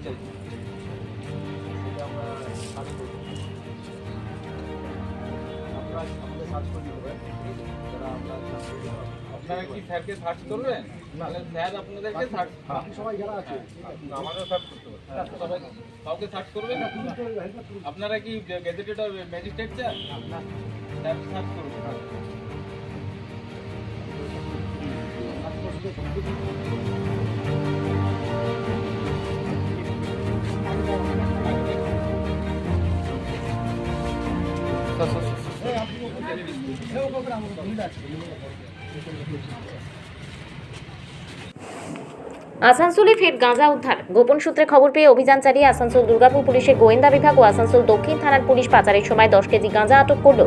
চাইছেন? সেটা আমরা সার্চ করবো। আপনারা আমাদের সার্চ করে নিতে পারেন, যারা আমরা সার্চ করবো। আপনারা কি স্যারকে সার্চ করবেন? তাহলে স্যার আপনাদেরকে সার্চ, বাকি সবাই যারা আছে আমারও সার্চ করতে হবে। সবাই কাউকে সার্চ করবেন? আপনারা কি gazetted magistrate sir? Sir search করবেন। আসানসোলে ফের গাঁজা উদ্ধার। গোপন সূত্রে খবর পেয়ে অভিযান চালিয়ে আসানসোল দুর্গাপুর পুলিশের গোয়েন্দা বিভাগ ও আসানসোল দক্ষিণ থানার পুলিশ পাচারের সময় 10 কেজি গাঁজা আটক করল।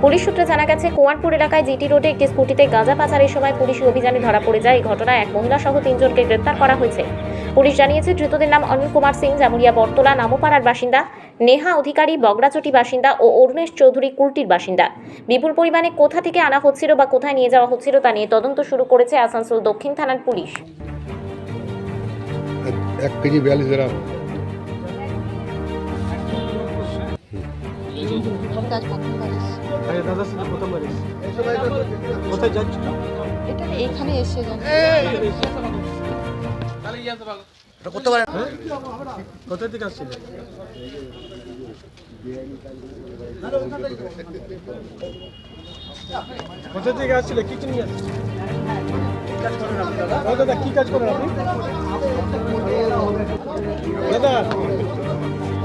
পুলিশ সূত্রে জানা গেছে, কুয়ারপুর এলাকায় জিটি রোডে একটি স্কুটিতে গাঁজা পাচারের সময় পুলিশি অভিযানে ধরা পড়ে যায়। এই ঘটনায় এক মহিলা সহ 3 জনকে গ্রেপ্তার করা হয়েছে। পুলিশ জানিয়েছে, ধৃতদের নাম অনিল কুমার সিং, জামুরিয়া বটতলা নামোপাড়ার বাসিন্দা, নেহা অধিকারী বগড়াচটি বাসিন্দা ও অরুণেশ চৌধুরী কুলটির বাসিন্দা। বিপুল পরিমাণে কোথা থেকে আনা হচ্ছিল বা কোথায় নিয়ে যাওয়া হচ্ছিল তা নিয়ে তদন্ত শুরু করেছে আসানসোল দক্ষিণ থানার পুলিশ। 1 কেজি 42 গ্রাম। কোথায় যাচ্ছ? এটা এইখানে এসে যাচ্ছে। তাহলে ইয়াতে ভালো। করতে পারেন। কোথা থেকে আসছিলেন? কোথা থেকে আসছিলেন? কি নিয়ে আসছিলেন? দাদা কি কাজ করেন আপনি? দাদা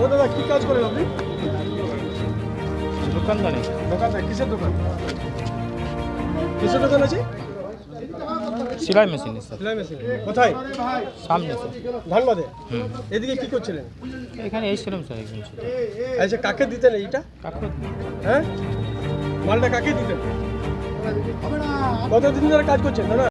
ও দাদা কি কাজ করেন আপনি? দোকানদারি। দোকানদার। কিসের দোকান? কিসের দোকান আছে? সেলাই মেশিন স্যার। সেলাই মেশিন। কোথায়? সামনে স্যার। ধানবাদে। এদিকে কি করছিলেন? এখানে এসেছিলাম স্যার একজন সাথে। আচ্ছা কাকে দিতেন এইটা? কাকু হ্যাঁ মালটা কাকে দিতেন? কতদিন ধরে কাজ করছেন দাদা?